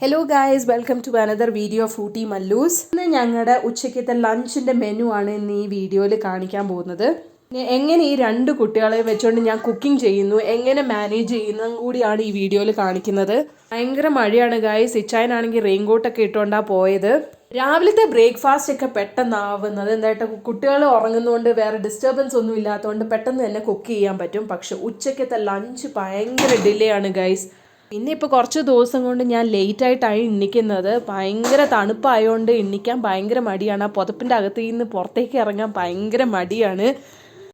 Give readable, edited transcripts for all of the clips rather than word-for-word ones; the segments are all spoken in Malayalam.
Hello guys, welcome to another video of Ooty Mallus. ഇന്ന് ഞങ്ങളുടെ ഉച്ചയ്ക്കത്തെ ലഞ്ചിൻ്റെ മെനു ആണ് ഇന്ന് ഈ വീഡിയോയിൽ കാണിക്കാൻ പോകുന്നത്. എങ്ങനെ ഈ രണ്ട് കുട്ടികളെ വെച്ചുകൊണ്ട് ഞാൻ കുക്കിംഗ് ചെയ്യുന്നു, എങ്ങനെ മാനേജ് ചെയ്യുന്നതും കൂടിയാണ് ഈ വീഡിയോയിൽ കാണിക്കുന്നത്. ഭയങ്കര മഴയാണ് ഗായ്സ്. ഇച്ചായനാണെങ്കിൽ റെയിൻകോട്ടൊക്കെ ഇട്ടുകൊണ്ടാണ് പോയത്. രാവിലത്തെ ബ്രേക്ക്ഫാസ്റ്റ് ഒക്കെ പെട്ടെന്നാവുന്നത് എന്തായിട്ട് കുട്ടികൾ ഉറങ്ങുന്നതുകൊണ്ട് വേറെ ഡിസ്റ്റർബൻസ് ഒന്നും ഇല്ലാത്തതുകൊണ്ട് പെട്ടെന്ന് തന്നെ കുക്ക് ചെയ്യാൻ പറ്റും. പക്ഷെ ഉച്ചയ്ക്കത്തെ ലഞ്ച് ഭയങ്കര ഡിലേ ആണ് ഗൈസ്. പിന്നെ ഇപ്പോൾ കുറച്ച് ദിവസം കൊണ്ട് ഞാൻ ലേറ്റായിട്ടാണ് എണ്ണിക്കുന്നത്. ഭയങ്കര തണുപ്പായതുകൊണ്ട് എണ്ണിക്കാൻ ഭയങ്കര മടിയാണ്. ആ പുതപ്പിൻ്റെ അകത്ത് നിന്ന് പുറത്തേക്ക് ഇറങ്ങാൻ ഭയങ്കര മടിയാണ്.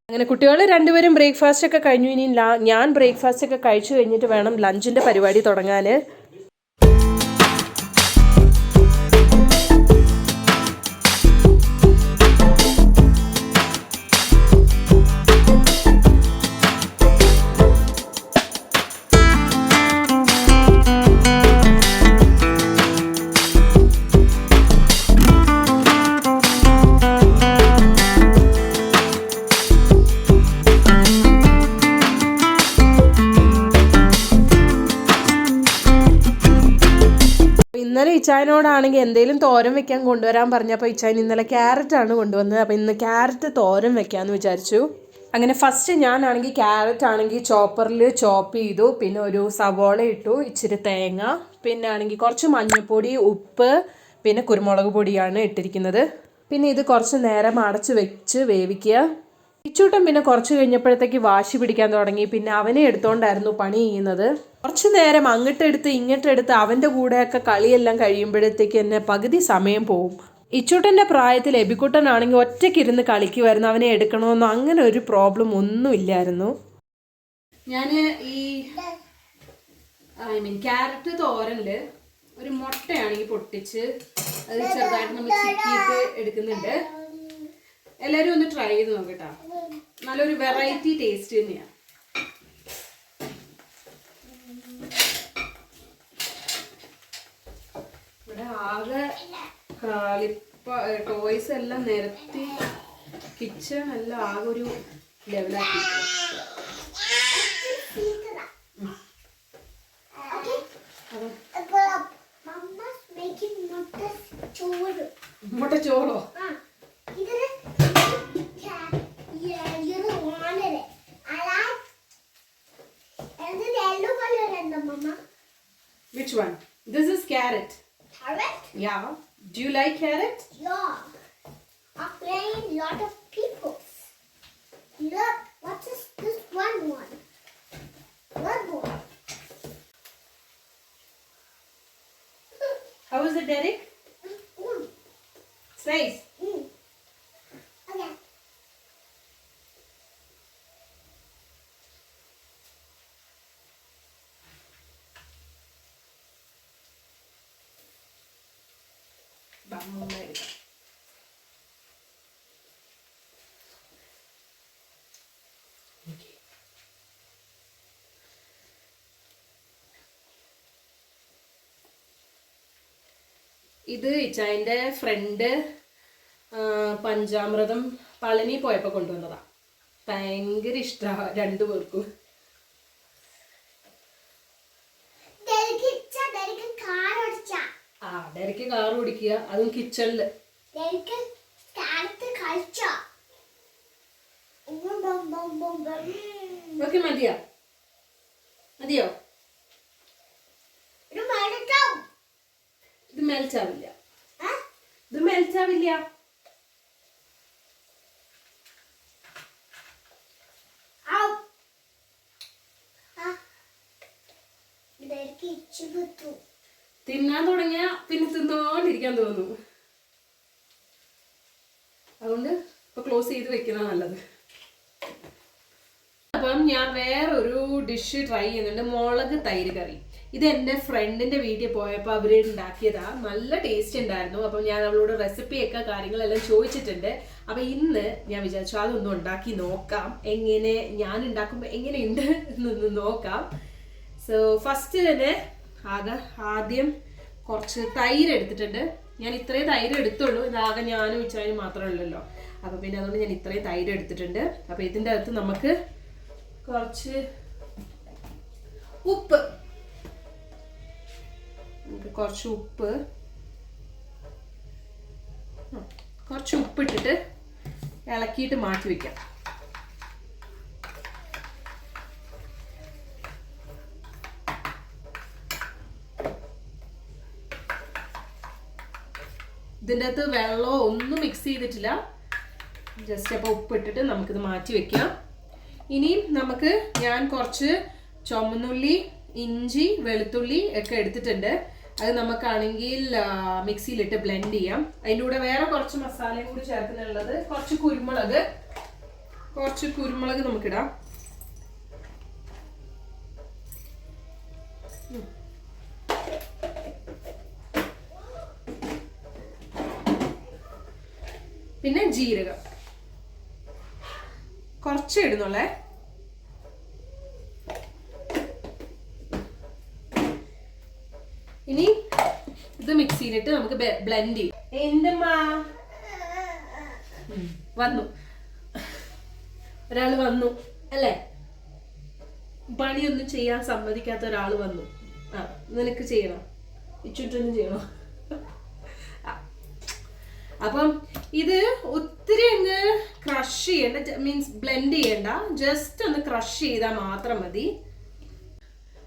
അങ്ങനെ കുട്ടികൾ രണ്ടുപേരും ബ്രേക്ക്ഫാസ്റ്റ് ഒക്കെ കഴിഞ്ഞു. ഇനി ഞാൻ ബ്രേക്ക്ഫാസ്റ്റ് ഒക്കെ കഴിച്ചു കഴിഞ്ഞിട്ട് വേണം ലഞ്ചിൻ്റെ പരിപാടി തുടങ്ങാൻ. ഇന്നലെ ഇച്ചായനോടാണെങ്കിൽ എന്തെങ്കിലും തോരൻ വെക്കാൻ കൊണ്ടുവരാൻ പറഞ്ഞപ്പോൾ ഇച്ചായൻ ഇന്നലെ ക്യാരറ്റാണ് കൊണ്ടുവന്നത്. അപ്പോൾ ഇന്ന് ക്യാരറ്റ് തോരൻ വെക്കാമെന്ന് വിചാരിച്ചു. അങ്ങനെ ഫസ്റ്റ് ഞാനാണെങ്കിൽ ക്യാരറ്റ് ആണെങ്കിൽ ചോപ്പറിൽ ചോപ്പ് ചെയ്തു. പിന്നെ ഒരു സവോള ഇട്ടു, ഇച്ചിരി തേങ്ങ, പിന്നെ ആണെങ്കിൽ കുറച്ച് മഞ്ഞൾപ്പൊടി, ഉപ്പ്, പിന്നെ കുരുമുളക് പൊടിയാണ് ഇട്ടിരിക്കുന്നത്. പിന്നെ ഇത് കുറച്ച് നേരം അടച്ച് വെച്ച് വേവിക്കുക. ഇച്ചൂട്ടൻ പിന്നെ കുറച്ച് കഴിഞ്ഞപ്പോഴത്തേക്ക് വാശി പിടിക്കാൻ തുടങ്ങി. പിന്നെ അവനെ എടുത്തോണ്ടായിരുന്നു പണി ചെയ്യുന്നത്. കുറച്ച് നേരം അങ്ങോട്ടെടുത്ത് ഇങ്ങോട്ടെടുത്ത് അവൻ്റെ കൂടെയൊക്കെ കളിയെല്ലാം കഴിയുമ്പോഴത്തേക്ക് തന്നെ പകുതി സമയം പോവും. ഇച്ചൂട്ടൻ്റെ പ്രായത്തിൽ എബിക്കുട്ടനാണെങ്കിൽ ഒറ്റയ്ക്കിരുന്ന് കളിക്കുമായിരുന്നു. അവനെ എടുക്കണമെന്നോ അങ്ങനെ ഒരു പ്രോബ്ലം ഒന്നും ഇല്ലായിരുന്നു. ഞാൻ ക്യാരറ്റ് തോരനിൽ ഒരു മുട്ടയാണെങ്കിൽ പൊട്ടിച്ച് അത് ചെറുതായിട്ട് നമ്മൾ ചിക്കിയിട്ട് എടുക്കുന്നുണ്ട്. എല്ലാവരും ഒന്ന് ട്രൈ ചെയ്ത് നോക്കട്ടോ. നല്ലൊരു വെറൈറ്റി ടേസ്റ്റ് തന്നെയാണ്. ഇവിടെ ആകെ ടോയ്സ് എല്ലാം നിരത്തി കിച്ചൺ എല്ലാം ആകെ ഒരു ലെവലാക്കി. മുട്ട ചോറോ? Which one? This is carrot. Carrot? Yeah. Do you like carrot? Yeah. I'm playing a lot of people. Look, what is this one? One more. How is it, Derek? It's nice. Okay. ഇത് ഇച്ചായൻ്റെ ഫ്രണ്ട് പഞ്ചാമൃതം പളനി പോയപ്പോൾ കൊണ്ടുവന്നതാ. ഭയങ്കര ഇഷ്ടമാണ് രണ്ടുപേർക്കും. ഡെറിക്ക് കാർ ഓടിക്കുക, അതും കിച്ചണില്. ഓക്കെ, മതിയോ? ഇത് മേൽച്ചാവില്ല. തിന്നാൻ തുടങ്ങിയ പിന്നെ തിന്നോണ്ടിരിക്കാൻ തോന്നുന്നു. അതുകൊണ്ട് ഇപ്പൊ ക്ലോസ് ചെയ്ത് വെക്കുന്ന നല്ലത്. അപ്പം ഞാൻ വേറൊരു ഡിഷ് ട്രൈ ചെയ്യുന്നുണ്ട്, മുളക് തൈര് കറി. ഇത് എൻ്റെ ഫ്രണ്ടിൻ്റെ വീട്ടിൽ പോയപ്പോൾ അവർ ഉണ്ടാക്കിയതാ. നല്ല ടേസ്റ്റ് ഉണ്ടായിരുന്നു. അപ്പം ഞാൻ അവളോട് റെസിപ്പിയൊക്കെ കാര്യങ്ങളെല്ലാം ചോദിച്ചിട്ടുണ്ട്. അപ്പം ഇന്ന് ഞാൻ വിചാരിച്ചു അതൊന്നും ഉണ്ടാക്കി നോക്കാം, എങ്ങനെ ഞാൻ ഉണ്ടാക്കുമ്പോൾ എങ്ങനെയുണ്ട് എന്നൊന്ന് നോക്കാം. സോ ഫസ്റ്റ് തന്നെ ആദ്യം കുറച്ച് തൈര് എടുത്തിട്ടുണ്ട്. ഞാൻ ഇത്രയും തൈര് എടുത്തുള്ളൂ. ഇതാകെ ഞാനും ഇച്ചാനും മാത്രമേ ഉള്ളല്ലോ. അപ്പോൾ പിന്നെ അതുകൊണ്ട് ഞാൻ ഇത്രയും തൈര് എടുത്തിട്ടുണ്ട്. അപ്പോൾ ഇതിൻ്റെ അകത്ത് നമുക്ക് കുറച്ച് ഉപ്പ് നമുക്ക് കുറച്ച് ഉപ്പിട്ടിട്ട് ഇളക്കിയിട്ട് മാറ്റി വെക്കാം. ഇതിൻ്റെ അകത്ത് വെള്ളമോ ഒന്നും മിക്സ് ചെയ്തിട്ടില്ല. ജസ്റ്റ് അപ്പോൾ ഉപ്പിട്ടിട്ട് നമുക്കിത് മാറ്റി വെക്കാം. ഇനിയും ഞാൻ കുറച്ച് ചുമന്നുള്ളി, ഇഞ്ചി, വെളുത്തുള്ളി ഒക്കെ എടുത്തിട്ടുണ്ട്. അത് നമുക്കാണെങ്കിൽ മിക്സിയിലിട്ട് ബ്ലെൻഡ് ചെയ്യാം. അതിൻ്റെ കൂടെ വേറെ കുറച്ച് മസാലയും കൂടി ചേർക്കുന്നുള്ളത്. കുറച്ച് കുരുമുളക് നമുക്കിടാം. പിന്നെ ജീരകം കുറച്ച് ഇടുന്നുള്ളേ. ഇനി ഇത് മിക്സിയിലിട്ട് നമുക്ക് ബ്ലെൻഡ് ചെയ്യും. എന്റെ വന്നു, ഒരാൾ വന്നു അല്ലേ? പണിയൊന്നും ചെയ്യാൻ സമ്മതിക്കാത്ത ഒരാൾ വന്നു. നിനക്ക് ചെയ്യണം, ഇച്ചിട്ടൊന്നും ചെയ്യണോ? അപ്പം ഇത് ഒത്തിരി അങ്ങ് ക്രഷ് ചെയ്യണ്ട, മീൻസ് ബ്ലെൻഡ് ചെയ്യണ്ട, ജസ്റ്റ് ഒന്ന് ക്രഷ് ചെയ്താൽ മാത്രം മതി.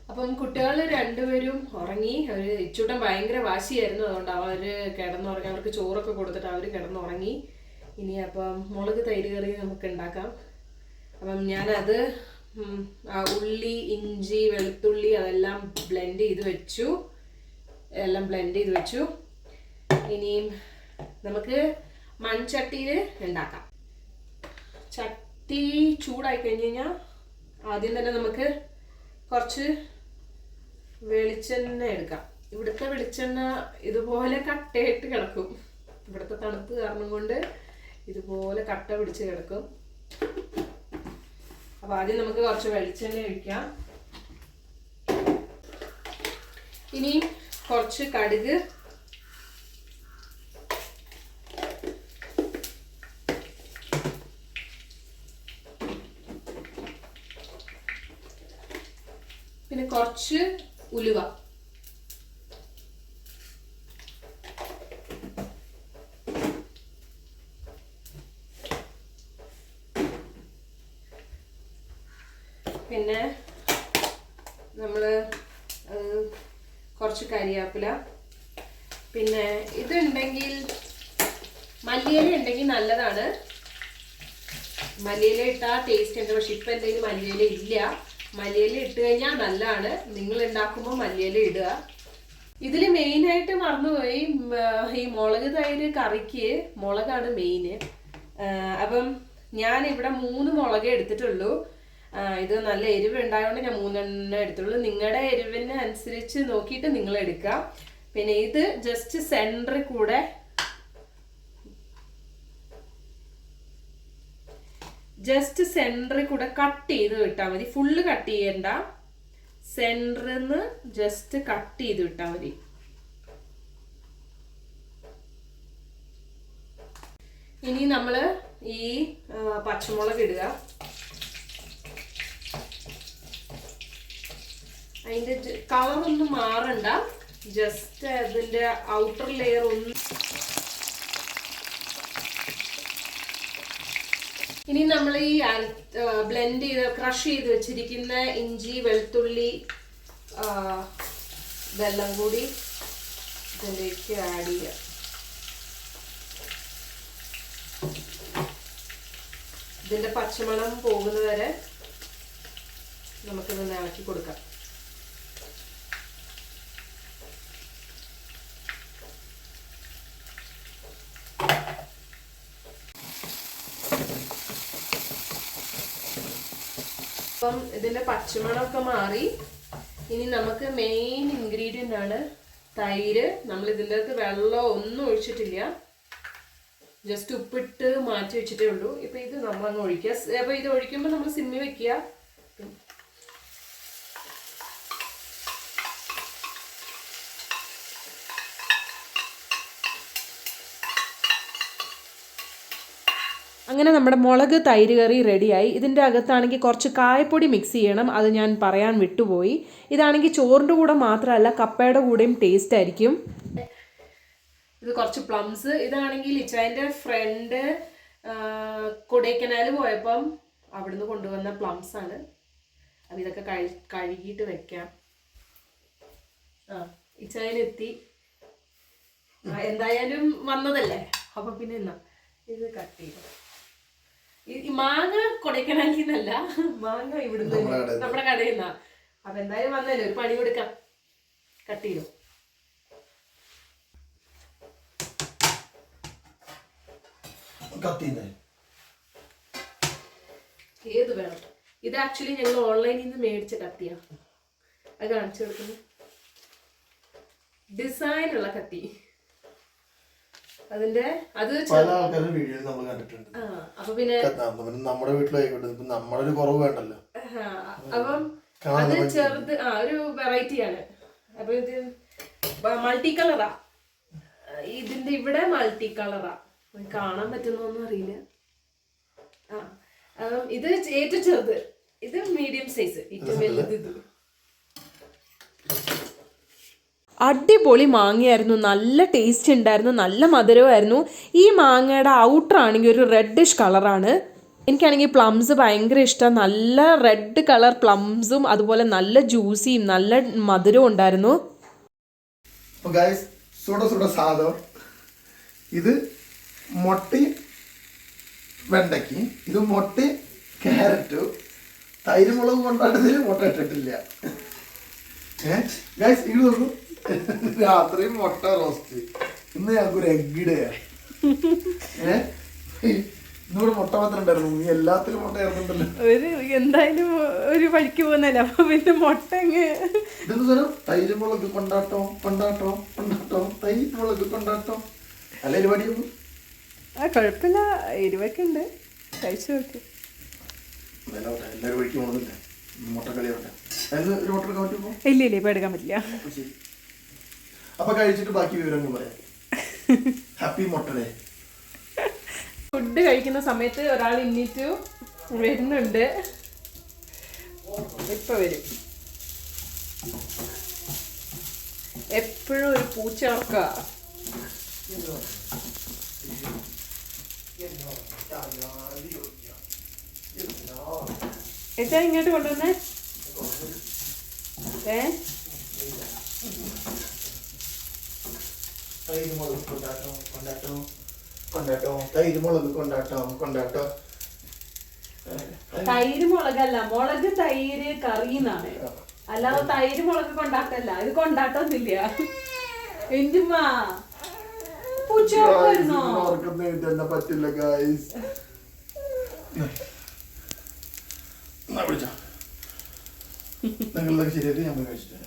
അപ്പം കുട്ടികൾ രണ്ടുപേരും ഉറങ്ങി. അവർ ഇച്ചൂട്ടൻ ഭയങ്കര വാശിയായിരുന്നു, അതുകൊണ്ട് അവർ കിടന്നുറങ്ങി. അവർക്ക് ചോറൊക്കെ കൊടുത്തിട്ട് അവർ കിടന്നുറങ്ങി. ഇനി അപ്പം മുളക് തൈര് കറി നമുക്ക് ഉണ്ടാക്കാം. അപ്പം ഞാനത് ഉള്ളി, ഇഞ്ചി, വെളുത്തുള്ളി അതെല്ലാം ബ്ലെൻഡ് ചെയ്ത് വെച്ചു. ഇനിയും നമുക്ക് മൺചട്ടിയിൽ ഉണ്ടാക്കാം. ചട്ടി ചൂടായി കഴിഞ്ഞ് കഴിഞ്ഞാൽ ആദ്യം തന്നെ നമുക്ക് കുറച്ച് വെളിച്ചെണ്ണ എടുക്കാം. ഇവിടുത്തെ വെളിച്ചെണ്ണ ഇതുപോലെ കട്ടയായിട്ട് കിടക്കും. ഇവിടുത്തെ തണുപ്പ് കാരണം കൊണ്ട് ഇതുപോലെ കട്ട പിടിച്ച് കിടക്കും. അപ്പോൾ ആദ്യം നമുക്ക് കുറച്ച് വെളിച്ചെണ്ണ ഒഴിക്കാം. ഇനി കുറച്ച് കടുക്, പിന്നെ കുറച്ച് ഉലുവ, പിന്നെ നമ്മൾ കുറച്ച് കരിവേപ്പില, പിന്നെ ഇതുണ്ടെങ്കിൽ മല്ലിയില ഉണ്ടെങ്കിൽ നല്ലതാണ്. മല്ലിയില ഇട്ടാൽ ടേസ്റ്റ് ഉണ്ട്. പക്ഷെ ഇപ്പം എന്തെങ്കിലും മല്ലിയില ഇല്ല. മല്ലിയില ഇട്ട് കഴിഞ്ഞാൽ നല്ലതാണ്. നിങ്ങൾ ഉണ്ടാക്കുമ്പോൾ മല്ലിയില ഇടുക. ഇതിൽ മെയിനായിട്ട് മറന്നുപോയി, ഈ മുളക് തൈര് കറിക്ക് മുളകാണ് മെയിന്. അപ്പം ഞാനിവിടെ 3 മുളകേ എടുത്തിട്ടുള്ളൂ. ഇത് നല്ല എരിവ് ഉണ്ടായതുകൊണ്ട് ഞാൻ 3 എടുത്തുള്ളൂ. നിങ്ങളുടെ എരിവിന് അനുസരിച്ച് നോക്കിയിട്ട് നിങ്ങൾ എടുക്കുക. പിന്നെ ഇത് ജസ്റ്റ് സെൻറ്ററിൽ കൂടെ കട്ട് ചെയ്ത് വിട്ടാൽ മതി. ഫുള്ള് കട്ട് ചെയ്യണ്ട, സെൻറ്ററിൽ നിന്ന് ജസ്റ്റ് കട്ട് ചെയ്ത് വിട്ടാൽ മതി. ഇനി നമ്മൾ ഈ പച്ചമുളക് ഇടുക. അതിൻ്റെ കളറൊന്നും മാറണ്ട, ജസ്റ്റ് അതിൻ്റെ ഔട്ടർ ലെയർ ഒന്ന്. ഇനി നമ്മൾ ഈ ബ്ലെൻഡ് ചെയ്ത് ക്രഷ് ചെയ്ത് വെച്ചിരിക്കുന്ന ഇഞ്ചി, വെളുത്തുള്ളി ഇതെല്ലാം കൂടി ഇതിലേക്ക് ആഡ് ചെയ്യുക. ഇതിൻ്റെ പച്ചമണം പോകുന്നത് വരെ നമുക്കിതൊന്ന് ഇളക്കി കൊടുക്കാം. അപ്പം ഇതിൻ്റെ പച്ചമണമൊക്കെ മാറി. ഇനി നമുക്ക് മെയിൻ ഇൻഗ്രീഡിയൻ്റ് ആണ് തൈര്. നമ്മൾ ഇതിൻ്റെ അകത്ത് വെള്ളം ഒന്നും ഒഴിച്ചിട്ടില്ല, ജസ്റ്റ് ഉപ്പിട്ട് മാറ്റി വെച്ചിട്ടേ ഉള്ളൂ. ഇപ്പം ഇത് നമ്മളങ്ങ് ഒഴിക്കുക. അപ്പോൾ ഇത് ഒഴിക്കുമ്പോൾ നമ്മൾ സിമ്മി വെക്കുക. അങ്ങനെ നമ്മുടെ മുളക് തൈര് കറി റെഡിയായി. ഇതിൻ്റെ അകത്താണെങ്കിൽ കുറച്ച് കായപ്പൊടി മിക്സ് ചെയ്യണം, അത് ഞാൻ പറയാൻ വിട്ടുപോയി. ഇതാണെങ്കിൽ ചോറിൻ്റെ കൂടെ മാത്രമല്ല കപ്പയുടെ കൂടെയും ടേസ്റ്റ് ആയിരിക്കും. ഇത് കുറച്ച് പ്ലംസ്. ഇതാണെങ്കിൽ ഇച്ചായൻ്റെ ഫ്രണ്ട് കൊടൈക്കനാൽ പോയപ്പം അവിടുന്ന് കൊണ്ടുവന്ന പ്ലംസ് ആണ്. അപ്പം ഇതൊക്കെ കഴുകിയിട്ട് വെക്കാം. ഇച്ചായനെത്തി, എന്തായാലും വന്നതല്ലേ, അപ്പൊ പിന്നെ എന്നാ ഇത് കട്ട് ചെയ്തു. ഈ മാങ്ങ കൊടൈക്കനാലിൽ നിന്നല്ല, മാങ്ങ ഇവിടുന്ന് നമ്മുടെ കടയിൽ നിന്നാ. അപ്പൊ എന്തായാലും വന്നല്ലേ, ഒരു പണി കൊടുക്കാം. കട്ട് ചെയ്തു. ഏത് വേണം? ഇത് ആക്ച്വലി ഞങ്ങൾ ഓൺലൈനിൽ നിന്ന് മേടിച്ച കത്തിയാ. അത് കാണിച്ചു കൊടുക്കുന്നു. ഡിസൈനുള്ള കത്തി. അതിന്റെ അത് പല ആൾക്കാരുടെ വീഡിയോയിൽ നമ്മൾ കണ്ടിട്ടുണ്ട്. അപ്പൊ പിന്നെ നമ്മുടെ വീട്ടിലായിക്കോട്ടെ, നമ്മുടെ ഒരു കുറവ് വേണ്ടല്ലോ. അപ്പം അത് ചെറുത് ഒരു വെറൈറ്റി ആണ്. അപ്പൊ ഇത് മൾട്ടി കളറാ. ഇതിന്റെ ഇവിടെ മൾട്ടി കളറാ, കാണാൻ പറ്റുന്നൊന്നും അറിയില്ല. ഇത് ഏറ്റവും ചെറുത്, ഇത് മീഡിയം സൈസ്, ഏറ്റവും വലുത് ഇത്. അടിപൊളി മാങ്ങയായിരുന്നു, നല്ല ടേസ്റ്റ് ഉണ്ടായിരുന്നു, നല്ല മധുരമായിരുന്നു. ഈ മാങ്ങയുടെ ഔട്ടർ ആണെങ്കിൽ ഒരു റെഡിഷ് കളറാണ്. എനിക്കാണെങ്കിൽ പ്ലംസ് ഭയങ്കര ഇഷ്ടം. നല്ല റെഡ് കളർ പ്ലംസും അതുപോലെ നല്ല ജ്യൂസിയും നല്ല മധുരവും ഉണ്ടായിരുന്നു. സാധനം ഇത് മുട്ടയും വെണ്ടയ്ക്ക്, ഇത് മുട്ടയും ക്യാരറ്റും തൈര് മുളക് കൊണ്ടാട്ടത്തിൽ മുട്ട ഇട്ടിട്ടില്ല. ഗൈസ് ഇത് നോക്കൂ, രാത്രി മുട്ട റോസ്റ്റ്. ഇന്ന് ഞങ്ങൾക്ക് ഒരു എഗ്ഗിടെയാണ്. ഇന്നിവിടെ മുട്ട മാത്രം ഉണ്ടായിരുന്നു, നീ എല്ലാത്തിലും മുട്ട ചേർന്നിട്ടല്ലോ. എന്തായാലും ഒരു വഴിക്ക് പോകുന്നല്ലേ, അപ്പൊ പിന്നെ മുട്ട ഇതെന്ത് സാധനം? തൈര് മുളക് കൊണ്ടാട്ടോ കൊണ്ടാട്ടോ കൊണ്ടാട്ടോ തൈര് മുളക് കൊണ്ടാട്ടോ. അല്ല പരിപാടിയൊന്നും കുഴപ്പമില്ല, എരിവൊക്കെ ഉണ്ട്, കഴിച്ചു നോക്ക്. എല്ലാവരും വഴിക്ക് പോകുന്നില്ല, മുട്ടക്കളിയോട്ടെ. ഒരു മുട്ട എടുക്കാൻ പറ്റുമോ? ഇല്ല ഇപ്പൊ എടുക്കാൻ പറ്റില്ല. അപ്പൊ കഴിച്ചിട്ട് ബാക്കി വിവരങ്ങൾ പറയാം. ഹാപ്പി മുട്ടഡേ. ഫുഡ് കഴിക്കുന്ന സമയത്ത് ഒരാൾ എണീറ്റു വരുന്നുണ്ട്. ഇപ്പൊ വരും. എപ്പോഴും ഒരു പൂച്ച ഉറക്ക. ഏട്ടാ ഇങ്ങോട്ട് കൊണ്ടുവന്നേ. തൈര് മുളക് കൊണ്ടാട്ടോ കൊണ്ടാട്ടോ കൊണ്ടാട്ടോ തൈര് മുളക് കൊണ്ടാട്ടോ കൊണ്ടാട്ടോ. തൈര് മുളകല്ല, മുളക് തൈര് കറിന്നാണ്, അല്ലാതെ തൈര് മുളക് കൊണ്ടാട്ടല്ല. ഇത് കൊണ്ടാട്ടൊന്നുമില്ല. എന്റുമ്മ തന്നെ പറ്റില്ല ഗൈസ്. വിളിച്ചോ, നിങ്ങളിതൊക്കെ ശരിയായിട്ട് ഞാൻ പോയി കഴിച്ചിട്ട്.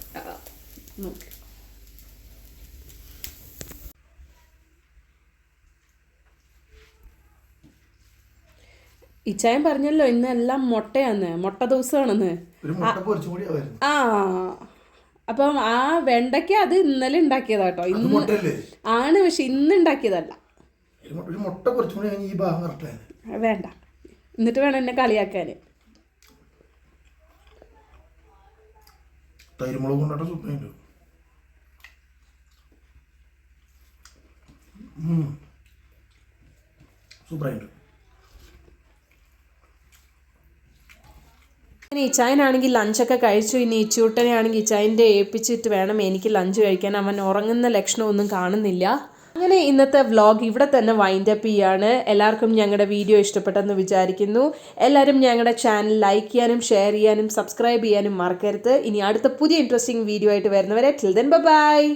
ഇച്ചായൻ പറഞ്ഞല്ലോ ഇന്നെല്ലാം മുട്ടയാന്ന്, മുട്ട ദിവസമാണെന്ന്. ആ അപ്പം ആ വെണ്ടയ്ക്ക അത് ഇന്നലെ ഉണ്ടാക്കിയതാട്ടോ. ഇന്ന് ആണ്, പക്ഷെ ഇന്ന് ഉണ്ടാക്കിയതല്ല. വേണ്ട, എന്നിട്ട് വേണം എന്നെ കളിയാക്കാൻ. തൈരുമുളക് കൊണ്ടാട്ടോ സൂപ്പറായിട്ട്. സൂപ്പറായിട്ട്. ഇനി ഇച്ചായനാണെങ്കിൽ ലഞ്ചൊക്കെ കഴിച്ചു. ഇനി ഇച്ചൂട്ടനെ ആണെങ്കിൽ ഇച്ചായൻ്റെ ഏൽപ്പിച്ചിട്ട് വേണം എനിക്ക് ലഞ്ച് കഴിക്കാൻ. അവൻ ഉറങ്ങുന്ന ലക്ഷണമൊന്നും കാണുന്നില്ല. അങ്ങനെ ഇന്നത്തെ വ്ലോഗ് ഇവിടെ തന്നെ വൈൻഡപ്പ് ചെയ്യാണ്. എല്ലാവർക്കും ഞങ്ങളുടെ വീഡിയോ ഇഷ്ടപ്പെട്ടെന്ന് വിചാരിക്കുന്നു. എല്ലാവരും ഞങ്ങളുടെ ചാനൽ ലൈക്ക് ചെയ്യാനും ഷെയർ ചെയ്യാനും സബ്സ്ക്രൈബ് ചെയ്യാനും മറക്കരുത്. ഇനി അടുത്ത പുതിയ ഇൻട്രസ്റ്റിംഗ് വീഡിയോ ആയിട്ട് വരുന്നവരെ ടിൽ ദെൻ ബൈ.